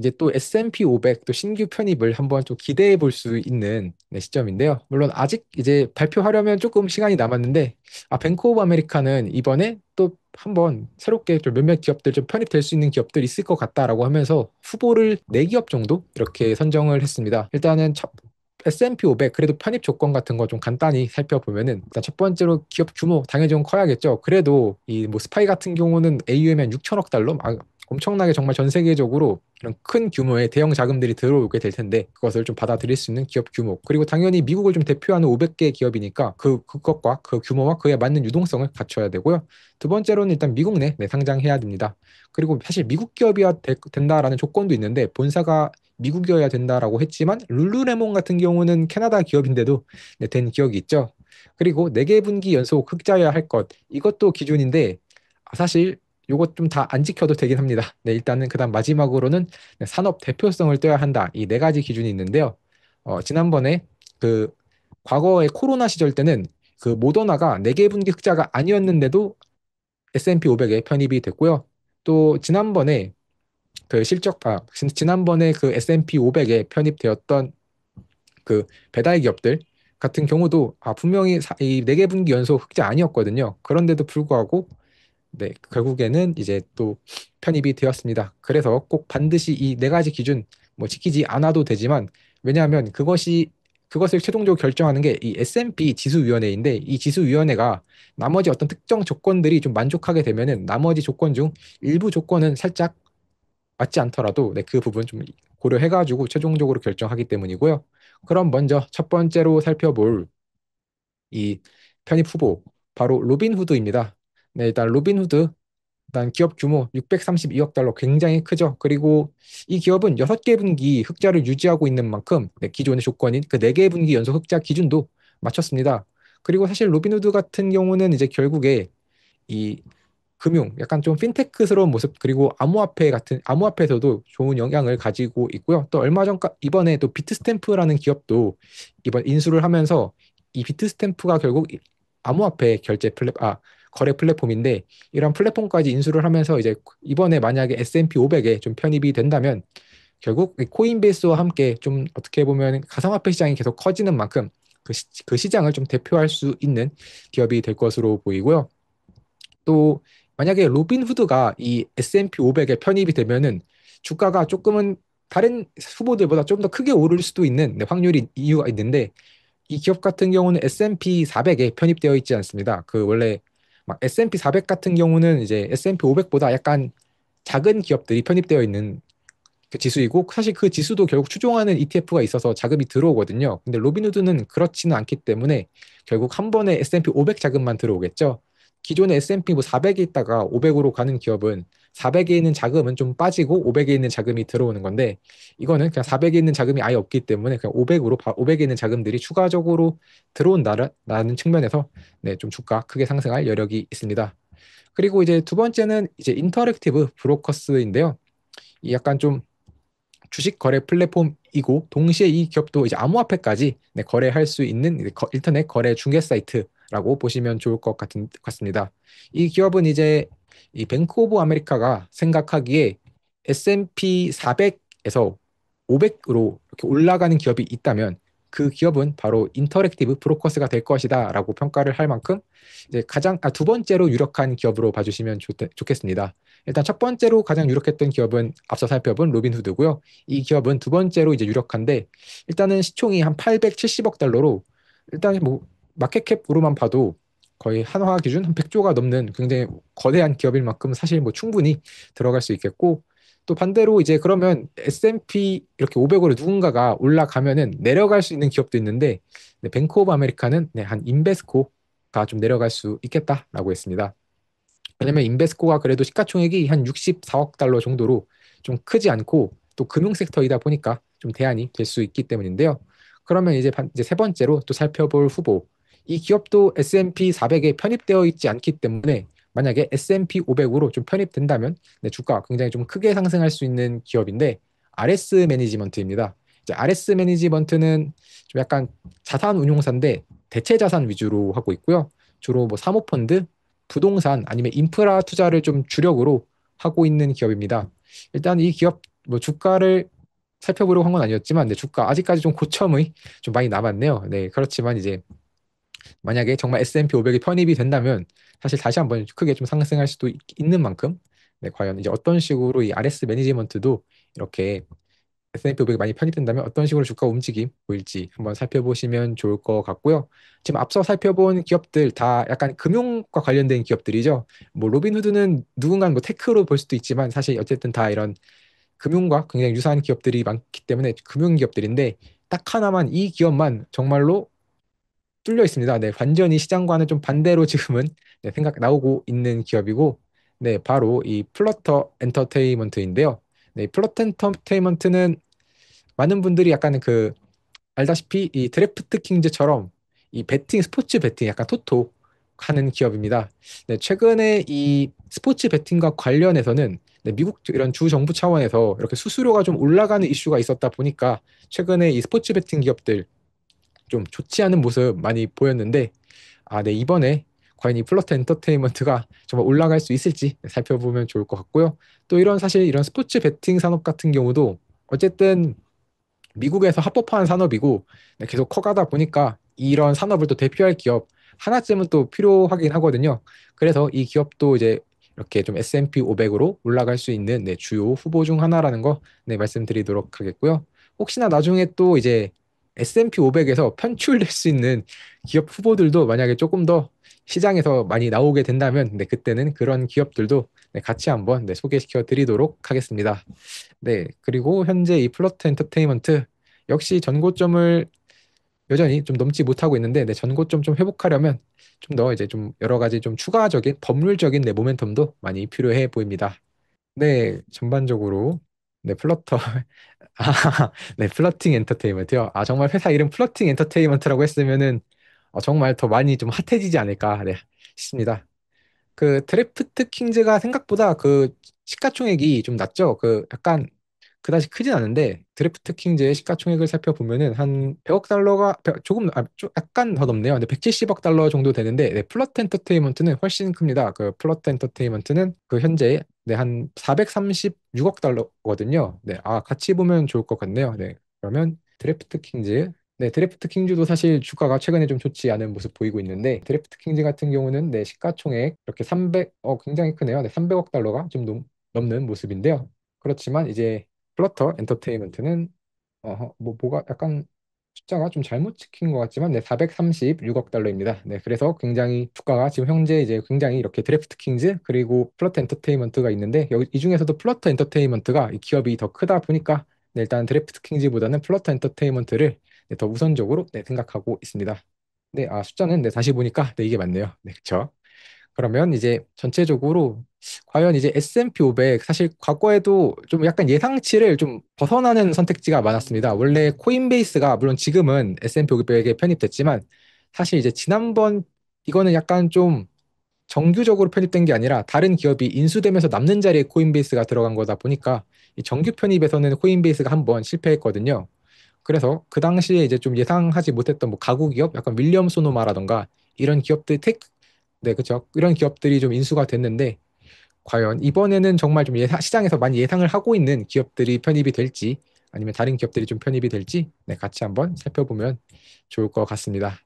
이제 또 S&P 500 또 신규 편입을 한번 좀 기대해 볼 수 있는 네, 시점인데요. 물론 아직 이제 발표하려면 조금 시간이 남았는데, 뱅크 오브 아메리카는 이번에 또 한번 새롭게 좀 몇몇 기업들 좀 편입될 수 있는 기업들 있을 것 같다라고 하면서 후보를 4기업 정도 이렇게 선정을 했습니다. 일단은 S&P 500 그래도 편입 조건 같은 거 좀 간단히 살펴보면은, 일단 첫 번째로 기업 규모 당연히 좀 커야겠죠. 그래도 이 뭐 스파이 같은 경우는 AUM이 한 6천억 달러, 엄청나게 정말 전 세계적으로 이런 큰 규모의 대형 자금들이 들어오게 될 텐데, 그것을 좀 받아들일 수 있는 기업 규모, 그리고 당연히 미국을 좀 대표하는 500개 기업이니까 그것과 그 규모와 그에 맞는 유동성을 갖춰야 되고요. 두 번째로는 일단 미국 내 상장해야 됩니다. 그리고 사실 미국 기업이어야 된다라는 조건도 있는데, 본사가 미국이어야 된다라고 했지만 룰루레몬 같은 경우는 캐나다 기업인데도 네, 된 기억이 있죠. 그리고 4개 분기 연속 흑자여야 할 것, 이것도 기준인데 사실 요것 좀 다 안 지켜도 되긴 합니다. 네, 일단은 그다음 마지막으로는 네, 산업 대표성을 떼야 한다. 이 4가지 기준이 있는데요. 지난번에 그 과거의 코로나 시절 때는 그 모더나가 4개 분기 흑자가 아니었는데도 S&P 500에 편입이 됐고요. 또 지난번에 그 S&P 500에 편입되었던 그 배달 기업들 같은 경우도 분명히 이 4개 분기 연속 흑자 아니었거든요. 그런데도 불구하고 네, 결국에는 이제 또 편입이 되었습니다. 그래서 꼭 반드시 이 4가지 기준 뭐 지키지 않아도 되지만, 왜냐하면 그것을 최종적으로 결정하는 게 이 S&P 지수위원회인데, 이 지수위원회가 나머지 어떤 특정 조건들이 좀 만족하게 되면은 나머지 조건 중 일부 조건은 살짝 맞지 않더라도 네, 그 부분 좀 고려해가지고 최종적으로 결정하기 때문이고요. 그럼 먼저 첫 번째로 살펴볼 이 편입 후보, 바로 로빈후드입니다. 네, 일단 기업 규모 632억 달러 굉장히 크죠. 그리고 이 기업은 6개 분기 흑자를 유지하고 있는 만큼 네, 기존의 조건인 그 4개 분기 연속 흑자 기준도 맞췄습니다. 그리고 사실 로빈후드 같은 경우는 이제 결국에 이 약간 좀 핀테크스러운 모습, 그리고 암호화폐에서도 좋은 영향을 가지고 있고요. 또 이번에 또 비트스탬프라는 기업도 이번 인수를 하면서, 이 비트스탬프가 결국 암호화폐 거래 플랫폼인데, 이런 플랫폼까지 인수를 하면서 이제 이번에 만약에 S&P 500에 좀 편입이 된다면 결국 이 코인베이스와 함께 좀 어떻게 보면 가상화폐 시장이 계속 커지는 만큼 그 시장을 좀 대표할 수 있는 기업이 될 것으로 보이고요. 또 만약에 로빈후드가 이 S&P 500에 편입이 되면은 주가가 조금은 다른 후보들보다 좀 더 크게 오를 수도 있는 네, 이유가 있는데, 이 기업 같은 경우는 S&P 400에 편입되어 있지 않습니다. 그 원래 막 S&P 400 같은 경우는 이제 S&P 500보다 약간 작은 기업들이 편입되어 있는 그 지수이고, 사실 그 지수도 결국 추종하는 ETF가 있어서 자금이 들어오거든요. 근데 로빈후드는 그렇지는 않기 때문에 결국 한 번에 S&P 500 자금만 들어오겠죠. 기존의 S&P 뭐 400에 있다가 500으로 가는 기업은 400에 있는 자금은 좀 빠지고 500에 있는 자금이 들어오는 건데, 이거는 그냥 400에 있는 자금이 아예 없기 때문에 그냥 500에 있는 자금들이 추가적으로 들어온다라는 측면에서 네, 좀 주가 크게 상승할 여력이 있습니다. 그리고 이제 두 번째는 이제 인터랙티브 브로커스인데요. 이 약간 좀 주식 거래 플랫폼이고, 동시에 이 기업도 이제 암호화폐까지 네, 거래할 수 있는 이제 인터넷 거래 중개 사이트라고 보시면 좋을 같습니다. 이 기업은 이제 이 뱅크 오브 아메리카가 생각하기에 S&P 400에서 500으로 이렇게 올라가는 기업이 있다면 그 기업은 바로 인터랙티브 브로커스가 될 것이다라고 평가를 할 만큼 이제 두 번째로 유력한 기업으로 봐주시면 좋겠습니다. 일단 첫 번째로 가장 유력했던 기업은 앞서 살펴본 로빈후드고요. 이 기업은 두 번째로 이제 유력한데, 일단은 시총이 한 870억 달러로, 일단 뭐 마켓캡으로만 봐도 거의 한화 기준 한 100조가 넘는 굉장히 거대한 기업일 만큼 사실 뭐 충분히 들어갈 수 있겠고, 또 반대로 이제 그러면 S&P 이렇게 500으로 누군가가 올라가면은 내려갈 수 있는 기업도 있는데, 네, 뱅크 오브 아메리카는 네, 한 인베스코가 좀 내려갈 수 있겠다라고 했습니다. 왜냐면 인베스코가 그래도 시가총액이 한 64억 달러 정도로 좀 크지 않고, 또 금융 섹터이다 보니까 좀 대안이 될 수 있기 때문인데요. 그러면 이제 세 번째로 또 살펴볼 후보. 이 기업도 S&P 400에 편입되어 있지 않기 때문에 만약에 S&P 500으로 좀 편입된다면 네, 주가가 굉장히 좀 크게 상승할 수 있는 기업인데, RS 매니지먼트입니다. 이제 RS 매니지먼트는 좀 약간 자산 운용사인데 대체 자산 위주로 하고 있고요. 주로 뭐 사모펀드, 부동산 아니면 인프라 투자를 좀 주력으로 하고 있는 기업입니다. 일단 이 기업 뭐 주가를 살펴보려고 한 건 아니었지만, 네, 주가 아직까지 좀 고점이 좀 많이 남았네요. 네, 그렇지만 이제 만약에 정말 S&P 500이 편입이 된다면 사실 다시 한번 크게 좀 상승할 수도 있는 만큼, 네, 과연 이제 어떤 식으로 이 RS 매니지먼트도 이렇게 S&P 500이 많이 편입된다면 어떤 식으로 주가 움직임 보일지 한번 살펴보시면 좋을 것 같고요. 지금 앞서 살펴본 기업들 다 약간 금융과 관련된 기업들이죠. 뭐 로빈후드는 누군가는 뭐 테크로 볼 수도 있지만 사실 어쨌든 다 이런 금융과 굉장히 유사한 기업들이 많기 때문에 금융 기업들인데, 딱 하나만 이 기업만 정말로 뚫려 있습니다. 네, 완전히 시장과는 좀 반대로 지금은 네, 생각 나오고 있는 기업이고, 네, 바로 이 플러터 엔터테인먼트인데요. 네, 플러터 엔터테인먼트는 많은 분들이 약간 그 알다시피 이 드래프트 킹즈처럼 이 베팅 스포츠 베팅 약간 토토 하는 기업입니다. 네, 최근에 이 스포츠 베팅과 관련해서는 네, 미국 이런 주 정부 차원에서 이렇게 수수료가 좀 올라가는 이슈가 있었다 보니까 최근에 이 스포츠 베팅 기업들 좀 좋지 않은 모습 많이 보였는데, 아, 네, 이번에 과연 이 플러터 엔터테인먼트가 정말 올라갈 수 있을지 살펴보면 좋을 것 같고요. 또 이런 사실 이런 스포츠 베팅 산업 같은 경우도 어쨌든 미국에서 합법화한 산업이고, 네, 계속 커가다 보니까 이런 산업을 또 대표할 기업 하나쯤은 또 필요하긴 하거든요. 그래서 이 기업도 이제 이렇게 좀 S&P 500으로 올라갈 수 있는 네, 주요 후보 중 하나라는 거 네, 말씀드리도록 하겠고요. 혹시나 나중에 또 이제 S&P 500에서 편출될 수 있는 기업 후보들도 만약에 조금 더 시장에서 많이 나오게 된다면 네, 그때는 그런 기업들도 네, 같이 한번 네, 소개시켜 드리도록 하겠습니다. 네, 그리고 현재 이 플러트 엔터테인먼트 역시 전고점을 여전히 좀 넘지 못하고 있는데, 네, 전고점 좀 회복하려면 좀 더 이제 좀 여러 가지 좀 추가적인 법률적인 네, 모멘텀도 많이 필요해 보입니다. 네, 전반적으로 네, 플러터 네, 플러팅 엔터테인먼트요. 아, 정말 회사 이름 플러팅 엔터테인먼트라고 했으면은 정말 더 많이 좀 핫해지지 않을까 네, 싶습니다. 그 드래프트 킹즈가 생각보다 그 시가총액이 좀 낮죠. 그 약간 그다지 크진 않은데 드래프트 킹즈의 시가총액을 살펴보면은 한 100억 달러가 조금 좀 약간 더 넘네요. 근데 170억 달러 정도 되는데, 네, 플러트 엔터테인먼트는 훨씬 큽니다. 그 플러트 엔터테인먼트는 그 현재 네, 한 436억 달러거든요. 네, 아, 같이 보면 좋을 것 같네요. 네, 그러면 드래프트 킹즈, 네, 드래프트 킹즈도 사실 주가가 최근에 좀 좋지 않은 모습 보이고 있는데, 드래프트 킹즈 같은 경우는 네, 시가총액 이렇게 300, 굉장히 크네요. 네, 300억 달러가 좀 넘는 모습인데요. 그렇지만 이제 플러터 엔터테인먼트는 뭐가 약간 숫자가 좀 잘못 찍힌 것 같지만 네, 436억 달러입니다. 네, 그래서 굉장히 주가가 지금 현재 이제 굉장히 이렇게 드래프트 킹즈 그리고 플러터 엔터테인먼트가 있는데, 여기 이 중에서도 플러터 엔터테인먼트가 이 기업이 더 크다 보니까 네, 일단 드래프트 킹즈보다는 플러터 엔터테인먼트를 네, 더 우선적으로 네, 생각하고 있습니다. 네, 아, 숫자는 네, 다시 보니까 네, 이게 맞네요. 네, 그렇죠. 그러면 이제 전체적으로 과연 이제 S&P 500 사실 과거에도 좀 약간 예상치를 좀 벗어나는 선택지가 많았습니다. 원래 코인베이스가 물론 지금은 S&P 500에 편입됐지만 사실 이제 지난번 이거는 약간 좀 정규적으로 편입된 게 아니라 다른 기업이 인수되면서 남는 자리에 코인베이스가 들어간 거다 보니까 이 정규 편입에서는 코인베이스가 한번 실패했거든요. 그래서 그 당시에 이제 좀 예상하지 못했던 뭐 가구 기업, 약간 윌리엄 소노마라던가 이런 기업들 네, 그렇죠. 이런 기업들이 좀 인수가 됐는데 과연 이번에는 정말 좀 시장에서 많이 예상을 하고 있는 기업들이 편입이 될지 아니면 다른 기업들이 좀 편입이 될지 네, 같이 한번 살펴보면 좋을 것 같습니다.